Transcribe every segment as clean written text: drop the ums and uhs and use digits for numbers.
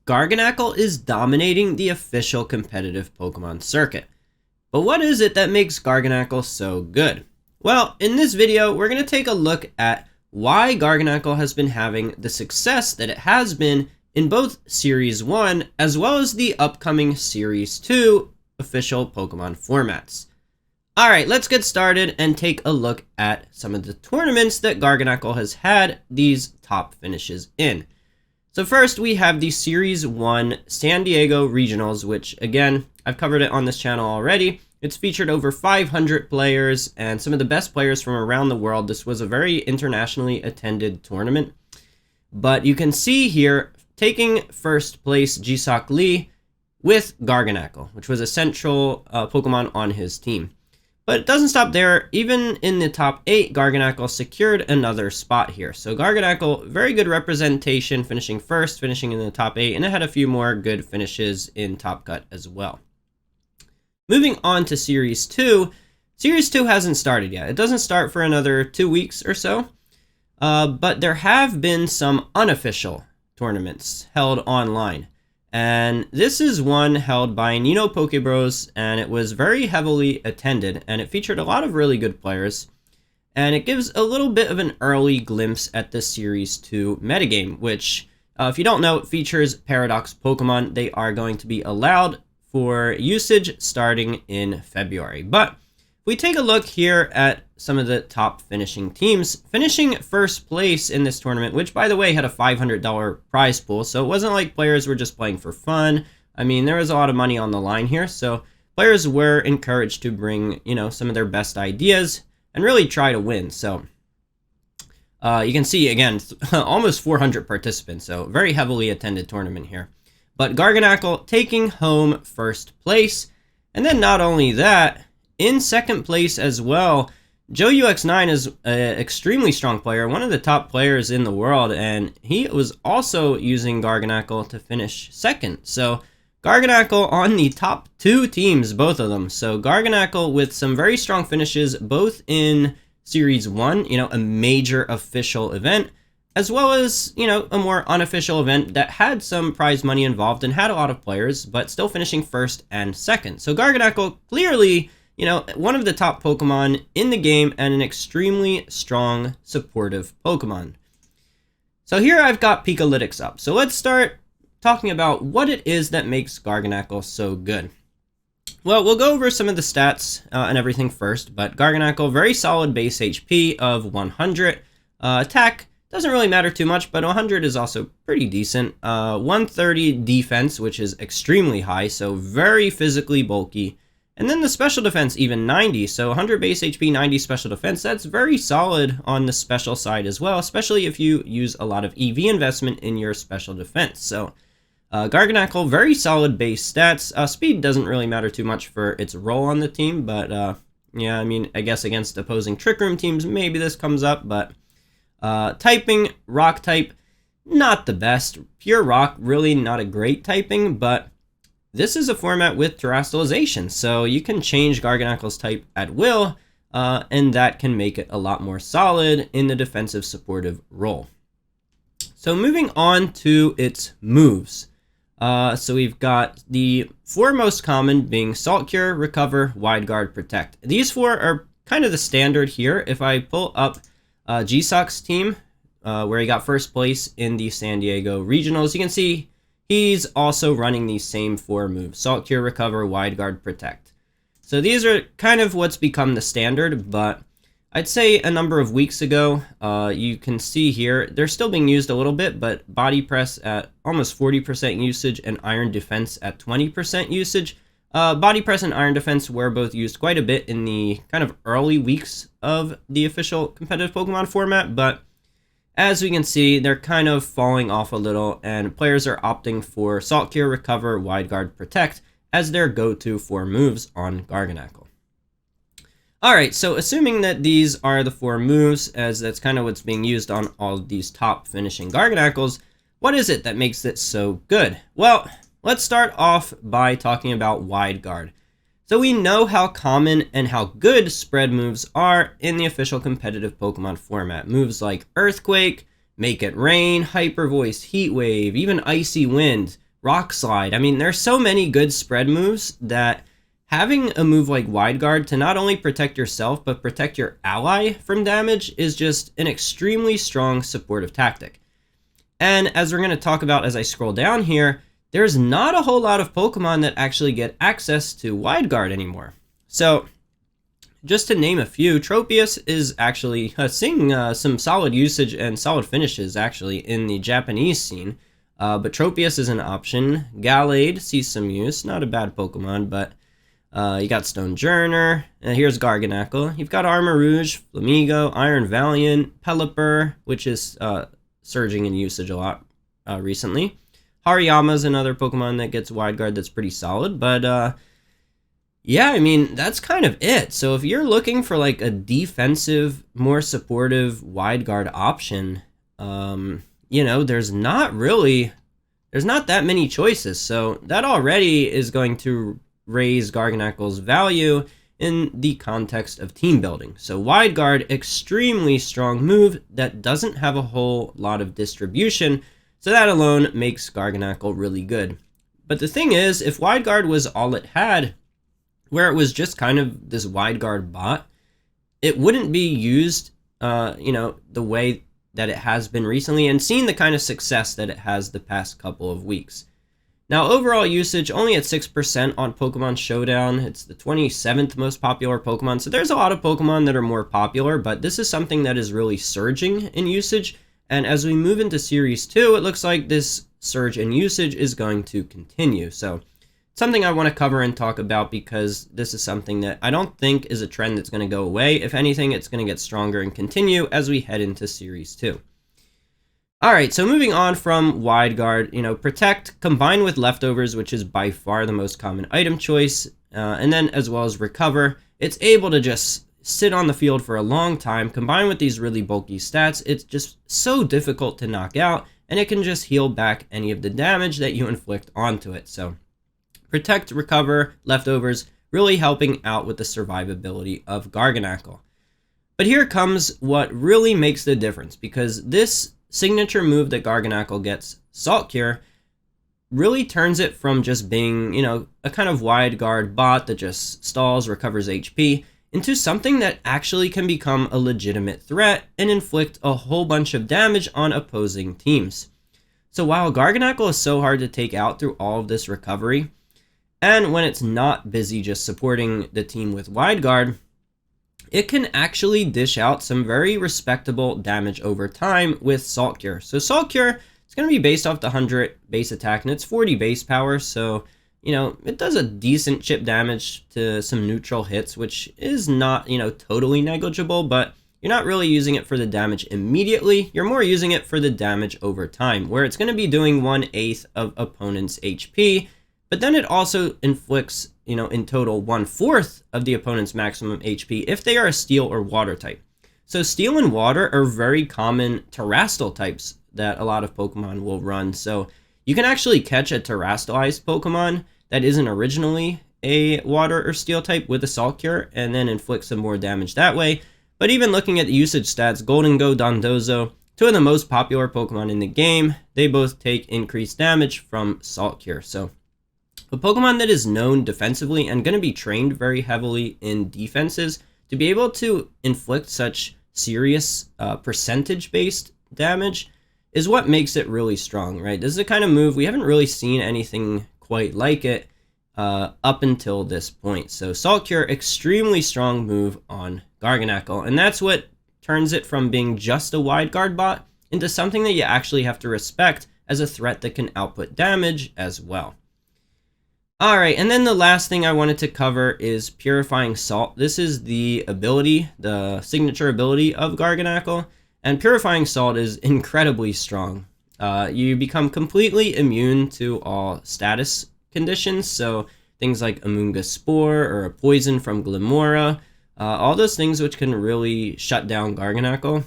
Garganacl is dominating the official competitive Pokemon circuit. But what is it that makes Garganacl so good? Well, in this video, we're going to take a look at why Garganacl has been having the success that it has been in both Series 1 as well as the upcoming Series 2 official Pokemon formats. Alright, let's get started and take a look at some of the tournaments that Garganacl has had these top finishes in. So first, we have the Series 1 San Diego Regionals, which, again, I've covered it on this channel already. It's featured over 500 players and some of the best players from around the world. This was a very internationally attended tournament. But you can see here, taking first place, Jisok Lee with Garganacl, which was a central Pokemon on his team. But it doesn't stop there. Even in the top 8, Garganacl secured another spot here. So Garganacl, very good representation, finishing first, finishing in the top 8, and it had a few more good finishes in Top Cut as well. Moving on to Series 2. Series 2 hasn't started yet. It doesn't start for another 2 weeks or so. But there have been some unofficial tournaments held online. And this is one held by Nino Pokebros, and it was very heavily attended, and it featured a lot of really good players. And it gives a little bit of an early glimpse at the Series 2 metagame, which, if you don't know, it features Paradox Pokemon. They are going to be allowed for usage starting in February. But if we take a look here at some of the top finishing teams, finishing first place in this tournament, which, by the way, had a $500 prize pool, so it wasn't like players were just playing for fun. I mean, there was a lot of money on the line here, so players were encouraged to bring, some of their best ideas and really try to win. So you can see, again, almost 400 participants, so very heavily attended tournament here. But Garganacl taking home first place, and then not only that, in second place as well, Joe UX9 is an extremely strong player, one of the top players in the world, and he was also using Garganacl to finish second. So Garganacl on the top 2 teams, both of them. So Garganacl with some very strong finishes, both in Series 1, a major official event, as well as, a more unofficial event that had some prize money involved and had a lot of players, but still finishing first and second. So Garganacl clearly, one of the top Pokemon in the game and an extremely strong, supportive Pokemon. So here I've got Pikalytics up. So let's start talking about what it is that makes Garganacl so good. Well, we'll go over some of the stats and everything first, but Garganacl, very solid base HP of 100. Attack doesn't really matter too much, but 100 is also pretty decent. 130 defense, which is extremely high, so very physically bulky. And then the special defense, even 90, so 100 base HP, 90 special defense, that's very solid on the special side as well, especially if you use a lot of EV investment in your special defense. So Garganacl, very solid base stats. Speed doesn't really matter too much for its role on the team, but yeah, I mean, I guess against opposing Trick Room teams, maybe this comes up, but typing, rock type, not the best. Pure rock, really not a great typing, but this is a format with terrestrialization, so you can change Garganacl's type at will, and that can make it a lot more solid in the defensive supportive role. So moving on to its moves. So we've got the 4 most common being Salt Cure, Recover, Wide Guard, Protect. These 4 are kind of the standard here. If I pull up Jisok's team, where he got first place in the San Diego Regionals, you can see he's also running these same 4 moves: Salt Cure, Recover, Wide Guard, Protect. So these are kind of what's become the standard, but I'd say a number of weeks ago, you can see here, they're still being used a little bit, but Body Press at almost 40% usage and Iron Defense at 20% usage. Body Press and Iron Defense were both used quite a bit in the kind of early weeks of the official competitive Pokemon format, but as we can see, they're kind of falling off a little, and players are opting for Salt Cure, Recover, Wide Guard, Protect as their go-to 4 moves on Garganacl. Alright, so assuming that these are the 4 moves, as that's kind of what's being used on all of these top finishing Garganacls, what is it that makes it so good? Well, let's start off by talking about Wide Guard. So we know how common and how good spread moves are in the official competitive Pokemon format. Moves like Earthquake, Make It Rain, Hyper Voice, Heat Wave, even Icy Wind, Rock Slide. I mean, there's so many good spread moves that having a move like Wide Guard to not only protect yourself, but protect your ally from damage is just an extremely strong supportive tactic. And as we're going to talk about as I scroll down here, there's not a whole lot of Pokemon that actually get access to Wide Guard anymore. So, just to name a few, Tropius is actually seeing some solid usage and solid finishes actually in the Japanese scene. But Tropius is an option. Gallade sees some use, not a bad Pokemon, but you got Stonejourner, and here's Garganacl. You've got Armarouge, Flamigo, Iron Valiant, Pelipper, which is surging in usage a lot recently. Hariyama's another Pokemon that gets Wide Guard that's pretty solid, but yeah, I mean, that's kind of it. So if you're looking for like a defensive, more supportive Wide Guard option, you know, there's not that many choices. So that already is going to raise Garganacl's value in the context of team building. So Wide Guard, extremely strong move that doesn't have a whole lot of distribution. So that alone makes Garganacl really good. But the thing is, if Wide Guard was all it had, where it was just kind of this Wide Guard bot, it wouldn't be used, you know, the way that it has been recently and seen the kind of success that it has the past couple of weeks. Now, overall usage only at 6% on Pokemon Showdown. It's the 27th most popular Pokemon, so there's a lot of Pokemon that are more popular, but this is something that is really surging in usage, and as we move into Series 2, it looks like this surge in usage is going to continue. So something I want to cover and talk about because this is something that I don't think is a trend that's going to go away. If anything, it's going to get stronger and continue as we head into Series 2. Alright, so moving on from Wide Guard, you know, Protect combined with Leftovers, which is by far the most common item choice, and then as well as Recover, it's able to just sit on the field for a long time. Combined with these really bulky stats, it's just so difficult to knock out, and it can just heal back any of the damage that you inflict onto it. So Protect, Recover, Leftovers, really helping out with the survivability of Garganacl. But here comes what really makes the difference, because this signature move that Garganacl gets, Salt Cure, really turns it from just being, you know, a kind of Wide Guard bot that just stalls, recovers HP, into something that actually can become a legitimate threat and inflict a whole bunch of damage on opposing teams. So while Garganacl is so hard to take out through all of this recovery, and when it's not busy just supporting the team with Wide Guard, it can actually dish out some very respectable damage over time with Salt Cure. So Salt Cure is going to be based off the 100 base attack, and it's 40 base power, so, you know, it does a decent chip damage to some neutral hits, which is not, you know, totally negligible, but you're not really using it for the damage immediately. You're more using it for the damage over time, where it's going to be doing 1/8 of opponent's HP, but then it also inflicts, you know, in total 1/4 of the opponent's maximum HP if they are a Steel or Water type. So Steel and Water are very common Terrestrial types that a lot of Pokemon will run. So you can actually catch a Terrestrialized Pokemon that isn't originally a Water or Steel type with a Salt Cure and then inflict some more damage that way. But even looking at the usage stats, Goldengo, Dondozo, two of the most popular Pokemon in the game, they both take increased damage from Salt Cure. So a Pokemon that is known defensively and going to be trained very heavily in defenses to be able to inflict such serious percentage-based damage is what makes it really strong, right? This is the kind of move we haven't really seen anything quite like it up until this point. So Salt Cure, extremely strong move on Garganacl, and that's what turns it from being just a Wide Guard bot into something that you actually have to respect as a threat that can output damage as well. Alright, and then the last thing I wanted to cover is Purifying Salt. This is the ability, the signature ability of Garganacl, and Purifying Salt is incredibly strong. You become completely immune to all status conditions, so things like Amoonguss Spore or a poison from Glimmora, all those things which can really shut down Garganacl,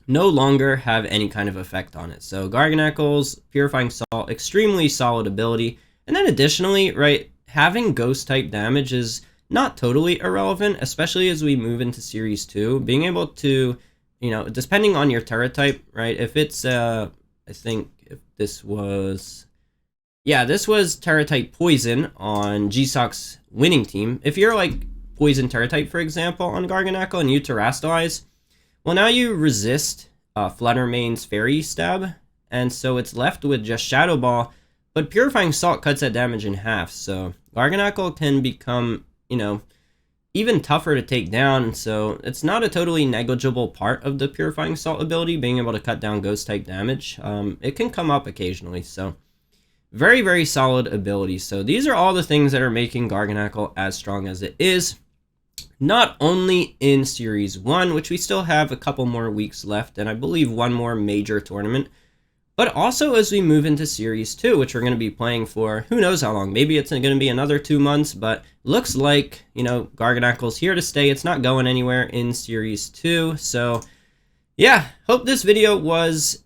no longer have any kind of effect on it. So Garganacl's Purifying Salt, extremely solid ability. And then additionally, right, having ghost type damage is not totally irrelevant, especially as we move into Series 2. Being able to, you know, depending on your Terra type, right, if it's, I think if this was Yeah, this was Terra type Poison on GSOC's winning team. If you're like Poison Terra type, for example, on Garganacl and you Terrastalize, well, now you resist Fluttermane's Fairy Stab, and so it's left with just Shadow Ball, but Purifying Salt cuts that damage in half, so Garganacl can become, even tougher to take down, so it's not a totally negligible part of the Purifying Salt ability, being able to cut down Ghost type damage. It can come up occasionally, so very, very solid ability. So these are all the things that are making Garganacl as strong as it is. Not only in Series 1, which we still have a couple more weeks left, and I believe one more major tournament, but also as we move into Series 2, which we're going to be playing for who knows how long. Maybe it's going to be another 2 months, but looks like, Garganacl's here to stay. It's not going anywhere in Series 2. So, yeah, hope this video was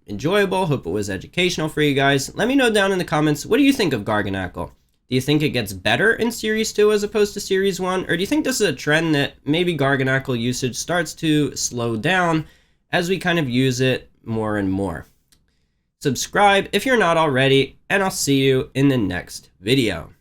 enjoyable. Hope it was educational for you guys. Let me know down in the comments, what do you think of Garganacl? Do you think it gets better in Series 2 as opposed to Series 1? Or do you think this is a trend that maybe Garganacl usage starts to slow down as we kind of use it more and more? Subscribe if you're not already, and I'll see you in the next video.